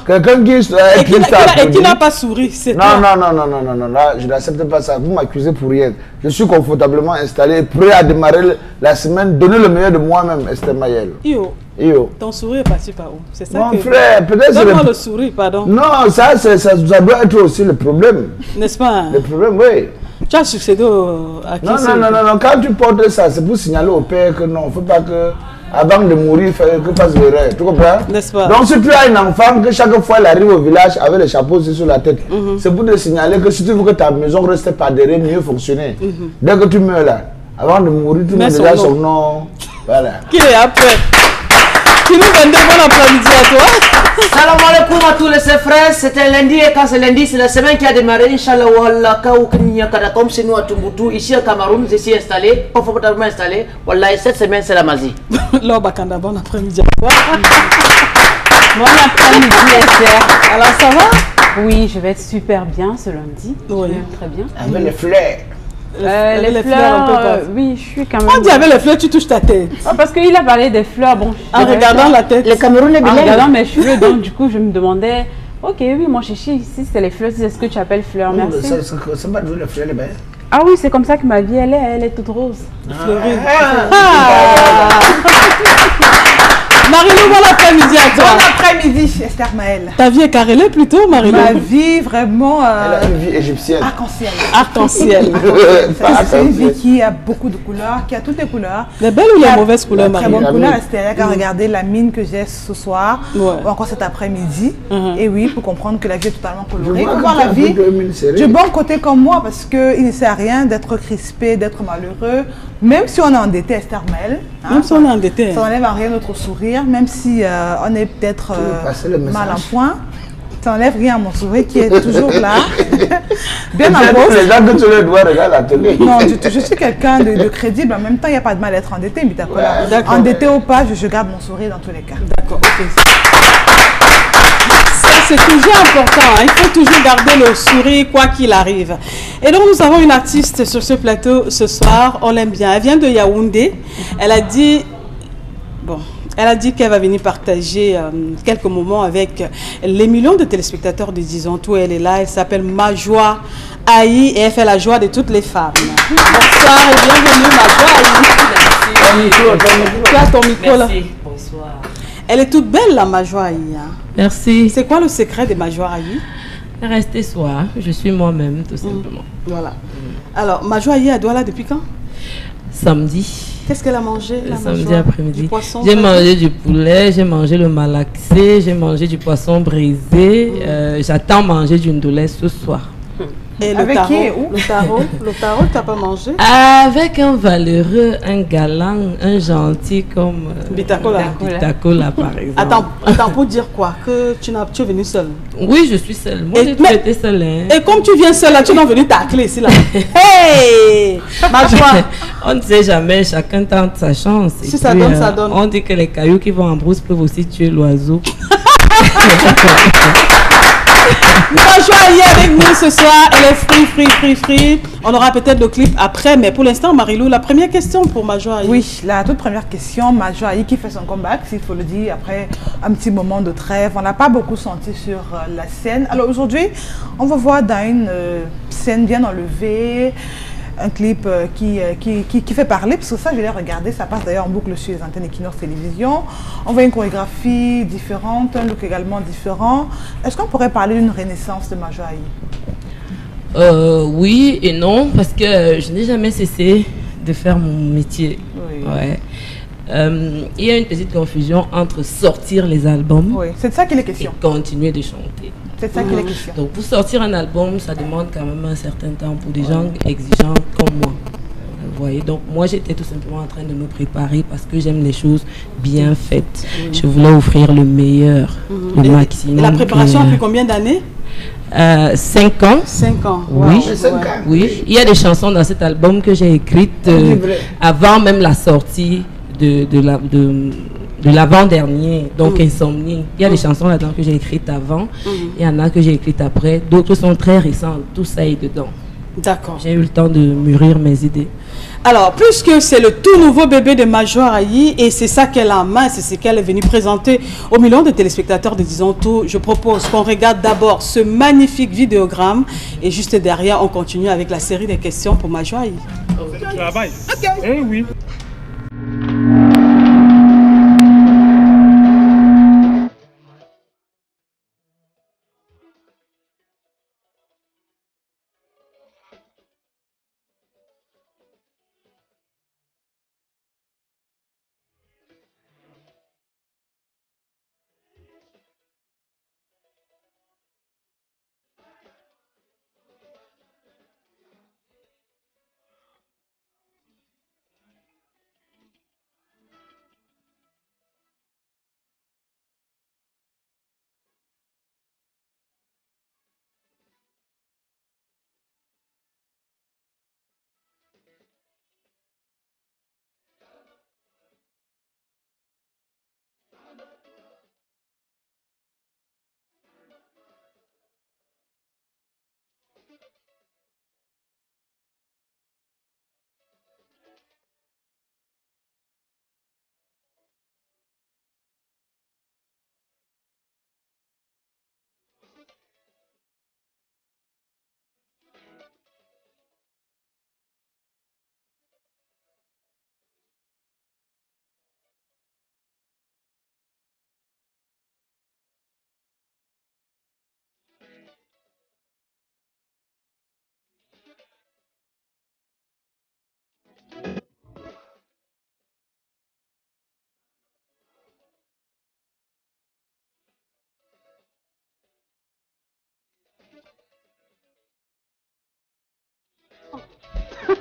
Quelqu'un qui et qui n'a pas souri, c'est non, là, je n'accepte pas ça. Vous m'accusez pour rien. Je suis confortablement installé, prêt à démarrer la semaine, donner le meilleur de moi-même, Esther Mayel. Yo. Ton sourire est parti par où? C'est ça mon que... frère, peut-être donne-moi le sourire, pardon. Non, ça doit être aussi le problème. N'est-ce pas? Le problème, oui. Tu as succédé à qui? Non, quand tu portes ça, c'est pour signaler au père que non, il ne faut pas que... Avant de mourir, que fasse l'erreur. Tu comprends? N'est-ce pas? Donc, si tu as une enfant que chaque fois elle arrive au village avec le chapeau sur la tête, c'est pour te signaler que si tu veux que ta maison reste par derrière, mieux fonctionner. Dès que tu meurs là, avant de mourir, tu mets déjà son nom. Voilà. Qui est après? Tu nous donnes bon après-midi à toi. Salam alaikum à tous les frères. C'était lundi et quand c'est lundi, c'est la semaine qui a démarré. Inch'Allah, Wallah, comme c'est nous à Tumboutou, ici au Cameroun, je suis installé, confortablement installé. Wallah, cette semaine, c'est la magie. Bakanda, bon après-midi à toi. Bon après-midi, Esther. Alors, ça va? Oui, je vais être super bien ce lundi. Oui. Très bien. Avec les fleurs. Les fleurs, oui, je suis quand même... On dit avec les fleurs, tu touches ta tête. Parce qu'il a parlé des fleurs, bon... En regardant la tête. Le Cameroun est bien. En regardant mes cheveux, donc du coup, je me demandais... Ok, oui, mon chichi, ici, c'est les fleurs, c'est ce que tu appelles fleurs, merci. C'est pas de les fleurs, les belles. Ah oui, c'est comme ça que ma vie, elle est toute rose. Fleurie. Marilou, bon après-midi à toi. Bon après-midi, Esther Maël. Ta vie est carrelée plutôt, Marilou? Ma vie, vraiment... Elle a une vie égyptienne. Arc-en-ciel. Arc-en-ciel. C'est une vie qui a beaucoup de couleurs, qui a toutes les couleurs. Les belles ou les mauvaises couleurs, Marilou? Très bonne couleur, Esther. Quand regardez la mine que j'ai ce soir, ou encore cet après-midi. Et oui, pour comprendre que la vie est totalement colorée. Pour voir la vie du bon côté comme moi, parce qu'il ne sert à rien d'être crispé, d'être malheureux. Même si on est endetté, Esther Maël. Même si on est endetté. Ça n'enlève en rien notre sourire, même si on est peut-être mal en point. Ça n'enlève rien à mon sourire qui est toujours là. Bien en pause. Les gens que tu le dois regarder la télé. Non, je suis quelqu'un de crédible. En même temps, il n'y a pas de mal à être endetté, Mitakola. Endetté ou pas, je garde mon sourire dans tous les cas. D'accord, ok. C'est toujours important, hein. Il faut toujours garder le sourire quoi qu'il arrive. Et donc nous avons une artiste sur ce plateau ce soir, on l'aime bien. Elle vient de Yaoundé. Elle a dit qu'elle va venir partager quelques moments avec les millions de téléspectateurs de Disons Tout. Elle est là, elle s'appelle Majoie Aïe et elle fait la joie de toutes les femmes. Bonsoir et bienvenue Majoie Aïe. Tu as ton micro là. Merci, bonsoir. Elle est toute belle la Majoie Aïe. Hein. Merci. C'est quoi le secret de Majoie Aïe? Restez soi, je suis moi-même tout simplement. Voilà. Alors, Majoie Aïe à Douala depuis quand? Samedi. Qu'est-ce qu'elle a mangé la samedi après-midi. J'ai mangé du poulet, j'ai mangé le malaxé, j'ai mangé du poisson brisé. J'attends manger du ndolé ce soir. Et le avec tarot, qui et où? Le tarot, tu n'as pas mangé? Avec un valeureux, un galant, un gentil comme Bitakola, par exemple. Attends, pour dire quoi? Que tu es venu seule? Oui, je suis seule. Moi, j'ai été seule. Hein. Et comme tu viens seule, là, tu es venu tacler ici, là. Hey! Majoie! On ne sait jamais, chacun tente sa chance. Si ça donne, ça donne. On dit que les cailloux qui vont en brousse peuvent aussi tuer l'oiseau. Majoie Aïe avec nous ce soir, elle est free. On aura peut-être le clip après, mais pour l'instant, Marilou, la première question pour Majoie Aïe. Oui, la toute première question, Majoie Aïe qui fait son comeback, s'il faut le dire, après un petit moment de trêve. On n'a pas beaucoup senti sur la scène. Alors aujourd'hui, on va voir dans une scène bien enlevée, un clip qui fait parler, parce que ça, je l'ai regardé, ça passe d'ailleurs en boucle sur les antennes Equinox Télévision. On voit une chorégraphie différente, un look également différent. Est-ce qu'on pourrait parler d'une renaissance de Majoie Aïe? Oui et non, parce que je n'ai jamais cessé de faire mon métier. Oui. Ouais. Il y a une petite confusion entre sortir les albums c'est de ça qu'il est question. Et continuer de chanter. C'est ça qu'il est question. Donc pour sortir un album, ça demande quand même un certain temps pour des gens exigeants comme moi. Vous voyez, donc moi j'étais tout simplement en train de me préparer parce que j'aime les choses bien faites. Je voulais offrir le meilleur, le maximum. Et la préparation a pris combien d'années? 5 ans. 5 ans. Oui. Wow. Oui. Il y a des chansons dans cet album que j'ai écrites avant même la sortie de l'avant-dernier, donc Insomnie. Il y a des chansons là-dedans que j'ai écrites avant, il y en a que j'ai écrites après, d'autres sont très récentes, tout ça est dedans. D'accord. J'ai eu le temps de mûrir mes idées. Alors, puisque c'est le tout nouveau bébé de Major Ayi et c'est ça qu'elle a en main, c'est ce qu'elle est venue présenter aux millions de téléspectateurs de Disons Tout, je propose qu'on regarde d'abord ce magnifique vidéogramme et juste derrière, on continue avec la série des questions pour Major Ayi. Travail. Ok. Eh oui.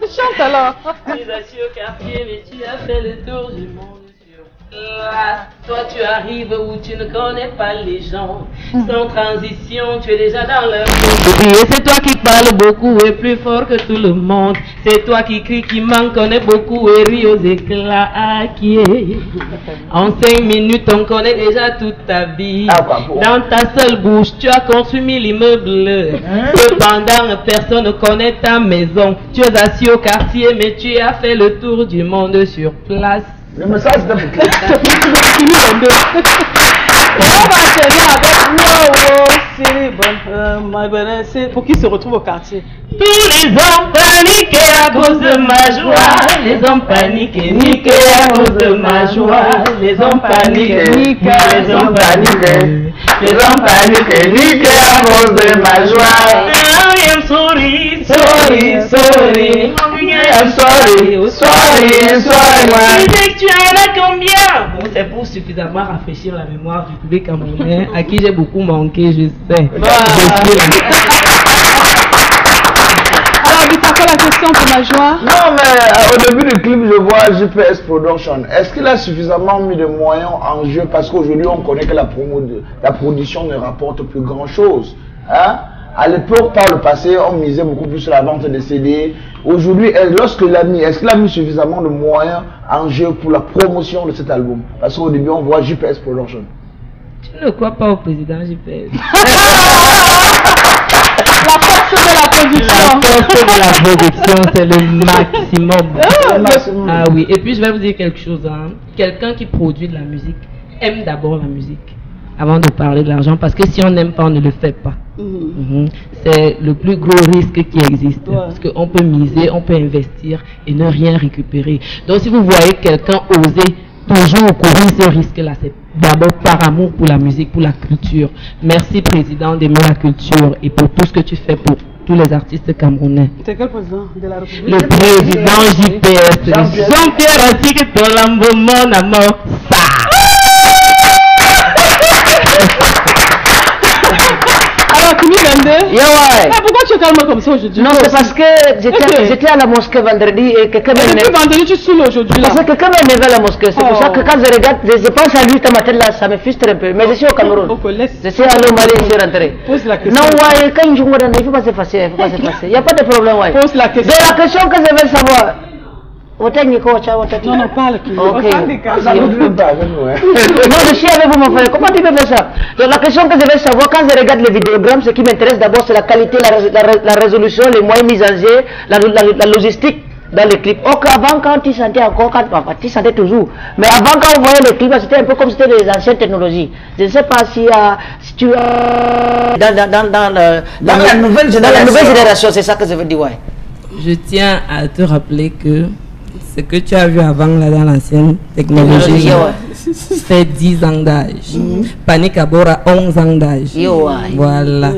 Chante alors. Tu es assis au quartier, mais tu as fait le tour du monde sur place. Toi, tu arrives où tu ne connais pas les gens. Sans transition, tu es déjà dans leur monde. Et c'est toi qui parles beaucoup et plus fort que tout le monde. C'est toi qui crie, qui m'en connaît beaucoup et rit aux éclats. Ah, qui est. En 5 minutes, on connaît déjà toute ta vie. Dans ta seule bouche, tu as construit 1000 immeubles. Cependant, personne ne connaît ta maison. Tu es assis au quartier, mais tu as fait le tour du monde sur place. Le message de On va enchaîner avec wow, pour qu'il se retrouve au quartier. Tous les hommes paniqués à cause de ma joie. Les hommes paniqués, niqués à cause de ma joie. Les hommes paniqués, niqués, les hommes paniqués. Les hommes paniqués, niqués à cause de ma joie. I am sorry, sorry, sorry. I'm sorry, sorry, sorry. Tu sais que tu en as combien? Bon, c'est pour suffisamment rafraîchir la mémoire du public camerounais à qui j'ai beaucoup manqué, je sais. Alors, Vita, quoi la question pour Major? Non, mais au début du clip, je vois GPS Production. Est-ce qu'il a suffisamment mis de moyens en jeu? Parce qu'aujourd'hui, on connaît que la production ne rapporte plus grand-chose. Hein? À l'époque, par le passé, on misait beaucoup plus sur la vente des CD. Aujourd'hui, lorsqu'il a mis, est-ce qu'il a mis suffisamment de moyens en jeu pour la promotion de cet album? Parce qu'au début, on voit GPS Production. Tu ne crois pas au président GPS? La force de la production. La force de la production, c'est le maximum. Ah oui, et puis je vais vous dire quelque chose. Hein. Quelqu'un qui produit de la musique aime d'abord la musique avant de parler de l'argent, parce que si on n'aime pas, on ne le fait pas. C'est le plus gros risque qui existe, parce qu'on peut miser, on peut investir et ne rien récupérer. Donc si vous voyez quelqu'un oser toujours courir ce risque-là, c'est d'abord par amour pour la musique, pour la culture. Merci président d'aimer la culture et pour tout ce que tu fais pour tous les artistes camerounais. C'est quel président de la République? Le président JPS, Jean-Pierre Astique Tolambo, mon amour, ça. Alors, Kimi Bende, pourquoi tu es calme comme ça aujourd'hui? Non, c'est parce que j'étais à la mosquée vendredi et quelqu'un m'a énervé. Vendredi, tu saoules aujourd'hui là. Parce que quelqu'un m'a énervé à la mosquée. C'est pour ça que quand je regarde, je pense à lui, ce matin-là, ça me frustre un peu. Mais je suis au Cameroun. Je suis allé au Mali, je suis rentré. Pose la question. Non, ouais, quand je me il ne faut pas se passer, il n'y a pas de problème, ouais. Pose la question. C'est la question que je veux savoir. Non, non, parle. Ok. Ça ne veut pas avec nous. Non, je suis avec vous, mon frère. Comment tu peux faire ça? Donc, la question que je vais savoir, quand je regarde les vidéogrammes, ce qui m'intéresse d'abord, c'est la qualité, la résolution, les moyens mis en jeu, la logistique dans les clips. Ok, avant, quand tu sentais encore, tu sentais toujours. Mais avant, quand on voyait les clips, c'était un peu comme c'était des anciennes technologies. Je ne sais pas si tu as. Dans la nouvelle génération, c'est ça que je veux dire, ouais. Je tiens à te rappeler que ce que tu as vu avant là dans l'ancienne technologie fait 10 ans d'âge. Panic Abora 11 ans d'âge. Voilà.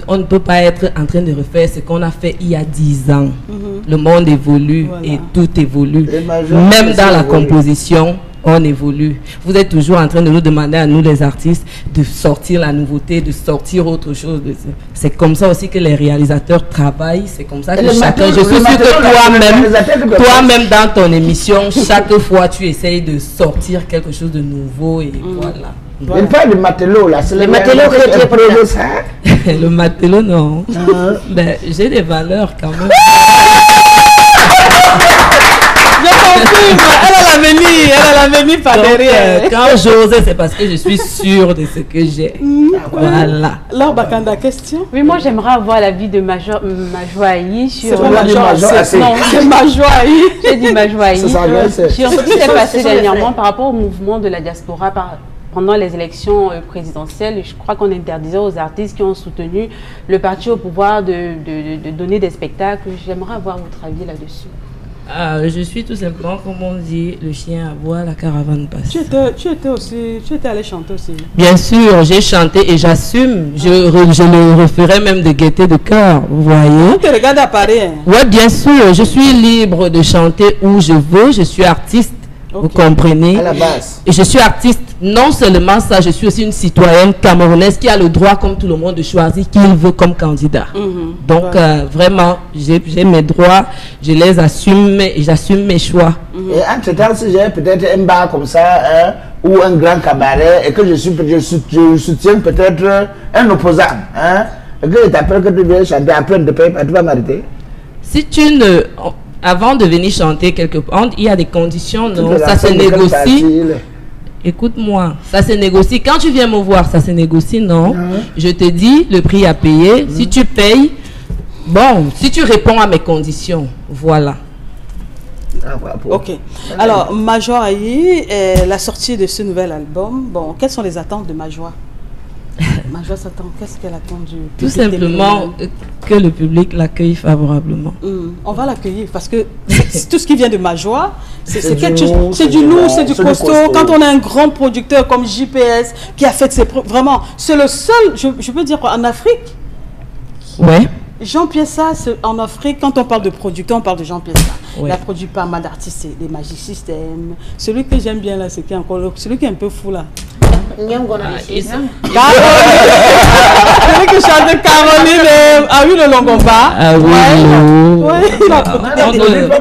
On ne peut pas être en train de refaire ce qu'on a fait il y a 10 ans. Le monde évolue et tout évolue. Même dans la composition, on évolue. Vous êtes toujours en train de nous demander à nous les artistes de sortir la nouveauté, de sortir autre chose. C'est comme ça aussi que les réalisateurs travaillent. C'est comme ça que chacun... Je suis sûr que toi-même dans ton émission, chaque fois tu essayes de sortir quelque chose de nouveau et voilà. Il parle de matelot là, c'est le matelot que tu es pour ça. Le matelot non. Ben, j'ai des valeurs quand même. Je confirme, elle a l'avenir par derrière. Quand j'ose, c'est parce que je suis sûre de ce que j'ai. Voilà. Alors, Bakanda, question? Oui, moi j'aimerais avoir l'avis de Majoaï sur... C'est pas Majoaï, non, c'est Majoaï. J'ai dit Majoaï. Sur ce qui s'est passé dernièrement par rapport au mouvement de la diaspora pendant les élections présidentielles. Je crois qu'on interdisait aux artistes qui ont soutenu le parti au pouvoir de donner des spectacles. J'aimerais avoir votre avis là-dessus. Je suis tout simplement, comme on dit, le chien à bois, la caravane passe. Tu étais allé chanter aussi. Bien sûr, j'ai chanté et j'assume. Je le referai même de gaieté de cœur, vous voyez. On te regarde à Paris. Hein. Oui, bien sûr, je suis libre de chanter où je veux. Je suis artiste, vous comprenez. À la base. Et je suis artiste. Non seulement ça, je suis aussi une citoyenne camerounaise qui a le droit, comme tout le monde, de choisir qui il veut comme candidat. Donc, vraiment, j'ai mes droits, je les assume et j'assume mes choix. Et entre-temps, si j'ai peut-être un bar comme ça, ou un grand cabaret, et que je soutiens peut-être un opposant, et que je t'appelle que tu viens chanter, après de payer, tu vas m'arrêter. Si tu ne... Avant de venir chanter quelque part, il y a des conditions, non? Ça se négocie. Écoute-moi, ça se négocie. Quand tu viens me voir, ça se négocie, non? Je te dis le prix à payer. Si tu payes, bon, si tu réponds à mes conditions, voilà. Ok. Alors, Majoaï, la sortie de ce nouvel album, bon, quelles sont les attentes de Majoa? Majoa s'attend, qu'est-ce qu'elle attend du public? Tout simplement que le public l'accueille favorablement. On va l'accueillir parce que tout ce qui vient de Majoa, c'est du lourd, c'est du costaud. Quand on a un grand producteur comme JPS qui a fait ses preuves, vraiment, c'est le seul, je peux dire, en Afrique. Ouais. Jean-Pierre Sarr, en Afrique, quand on parle de producteur, on parle de Jean-Pierre Sarr. Ouais. Il a produit pas mal d'artistes, des Magic System. Celui que j'aime bien là, c'est qui encore, celui qui est un peu fou là. Celui qui chante Caroline, a eu le Longomba. Ah oui.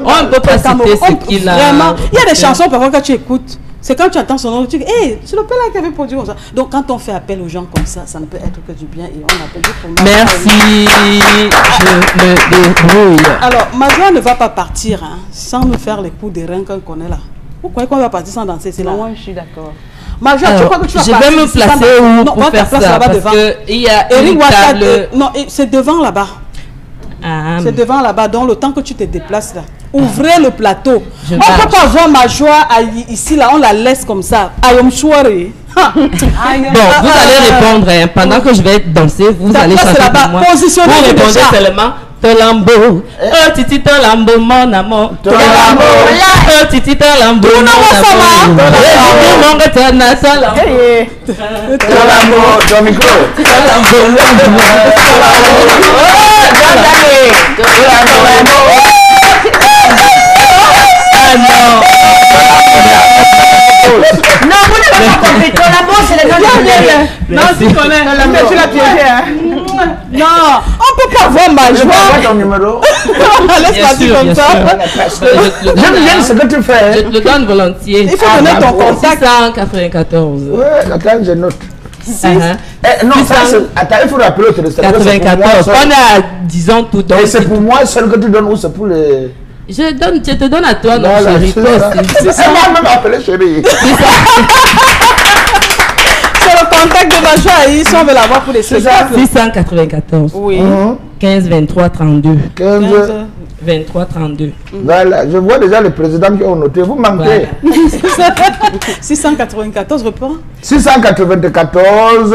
On ne peut pas citer ce qu'il a. Vraiment, il y a des chansons parfois quand tu écoutes. C'est quand tu entends son nom, tu dis, hey, c'est le père là qui avait produit comme ça. Donc quand on fait appel aux gens comme ça, ça ne peut être que du bien et on appelle pour moi. Merci, je me débrouille. Alors, Majoa ne va pas partir sans nous faire les coups de rein qu'on connaît là. Vous croyez qu'on va partir sans danser? C'est là. Moi, je suis d'accord. Majoa, tu crois que tu vas je partir? vais me placer où pour faire ça? Parce qu'il y a une table... Non, c'est devant là-bas. C'est devant là-bas, donc le temps que tu te déplaces là. Ouvrez le plateau. On ne peut pas voir Majoa ici, là, on la laisse comme ça. Ayom Chouari. Bon, vous allez répondre pendant que je vais danser, vous allez chanter pour moi. Vous répondez seulement Tolambo. Oh titi Tolambo, mon amour. Tolambo. Oh titi Tolambo, mon amour. Tolambo, ton micro. Non, vous n'avez pas compris. Tolambo, c'est le nom de non, tu connais. Tu l'as piégé, non, on peut pas voir Majoa. Ton numéro. Laisse partir comme ça. J'aime ce que tu fais. Je te le donne volontiers. Il faut donner ton contact. 694. Ouais, attends, je note. Non, ça, attends, il faut rappeler au 94. On a, disons, tout. Et c'est pour moi seul que tu donnes ou c'est pour les... Je te donne à toi, non, Voilà, chérie. c'est Toi ça. aussi. Elle m'a même appelé chérie. C'est le contact de Major Aïe, si on veut l'avoir pour les spectacles. 694. Oui. 15 23 32. 15. 23 32. Voilà, je vois déjà les présidents qui ont noté. Vous manquez. Voilà. 694, reprends. 694,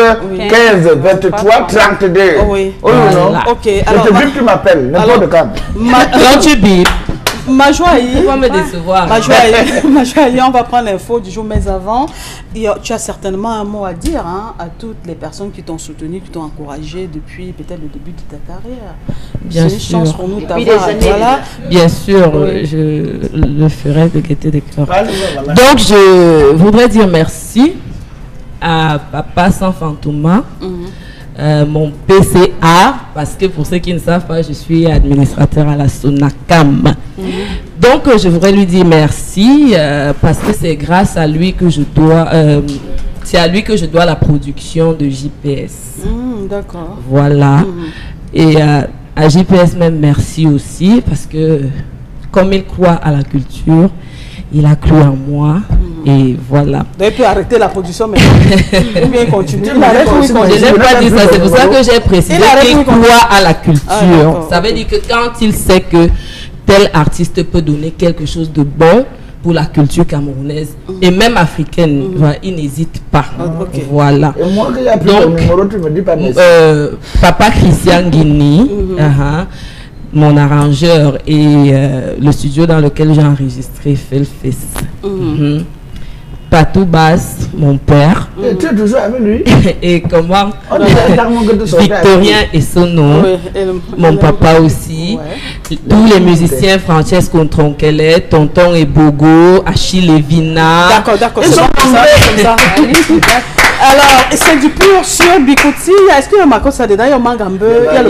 15, 23, 32. Oui. Oh non. Voilà. Ok, Je alors. te dis que tu m'appelles, n'importe quand. Quand tu bipes, Major Aïe. tu vas me décevoir. Major Aïe, on va prendre l'info du jour, mais avant, tu as certainement un mot à dire hein, à toutes les personnes qui t'ont soutenu, qui t'ont encouragé depuis peut-être le début de ta carrière. Bien C'est une sûr. chance pour nous Depuis d'avoir. des années. Voilà. Bien sûr, Oui. je le ferai de gaieté de cœur. Parle-moi, maman. Donc, je voudrais dire merci à Papa Sans Fantoma, mon PCA, parce que pour ceux qui ne savent pas, je suis administrateur à la SONACAM. Donc, je voudrais lui dire merci parce que c'est grâce à lui que je dois... c'est à lui que je dois la production de JPS. D'accord. Voilà. Et à JPS même, merci aussi parce que comme il croit à la culture, il a cru en moi. Et voilà. Donc, il peut arrêter la production maintenant. Ou bien continuer. Il arrête ou il Je continue. n'ai pas dit ça, c'est pour ça que j'ai précisé Il arrête qu'il ou il continue. croit à la culture. Ah, d'accord. Ça veut dire que quand il sait que tel artiste peut donner quelque chose de bon pour la culture camerounaise et même africaine, voilà, il n'hésite pas. ok. Voilà. Et moi, qui a pris ton Donc, numéro, tu me dis pas merci. Papa Christian Guini, mon arrangeur et le studio dans lequel j'ai enregistré Felfes. Patou Bass, mon père. Et tu es toujours avec lui. Et comment On a tellement que de sortir avec lui. Victorien et son nom. Oui, et Mon papa aussi. Tous les musiciens, Francesco Tronquelet, Tonton et Bogo, Achille Levina. D'accord, d'accord. Ils c'est sont bon, comme ça, tombés. comme ça. Alors, c'est du pur sur Bikouti. Est-ce qu'il y a un Makossa dedans? Il y a un Mangambe. Il y a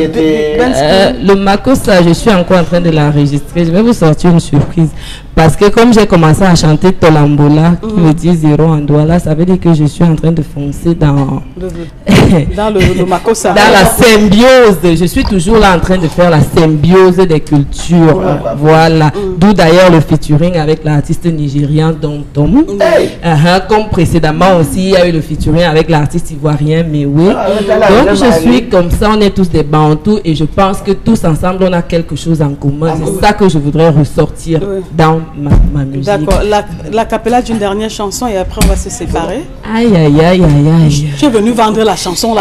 le Le Makossa, je suis encore en train de l'enregistrer. Je vais vous sortir une surprise. Parce que comme j'ai commencé à chanter Tolambola, qui veut dire zéro en Douala, ça veut dire que je suis en train de foncer dans le Makossa. dans la symbiose. Je suis toujours là en train de faire la symbiose des cultures. Voilà. D'où d'ailleurs le featuring avec l'artiste nigérian Dom Tom. Comme précédemment aussi, il y a eu le featuring avec l'artiste ivoirien Mewe. Donc je suis comme ça, on est tous des Bantous et je pense que tous ensemble on a quelque chose en commun. C'est ça que je voudrais ressortir dans ma musique. D'accord. La cappella d'une dernière chanson et après on va se séparer. Aïe aïe aïe aïe aïe. Tu es venu vendre la chanson là.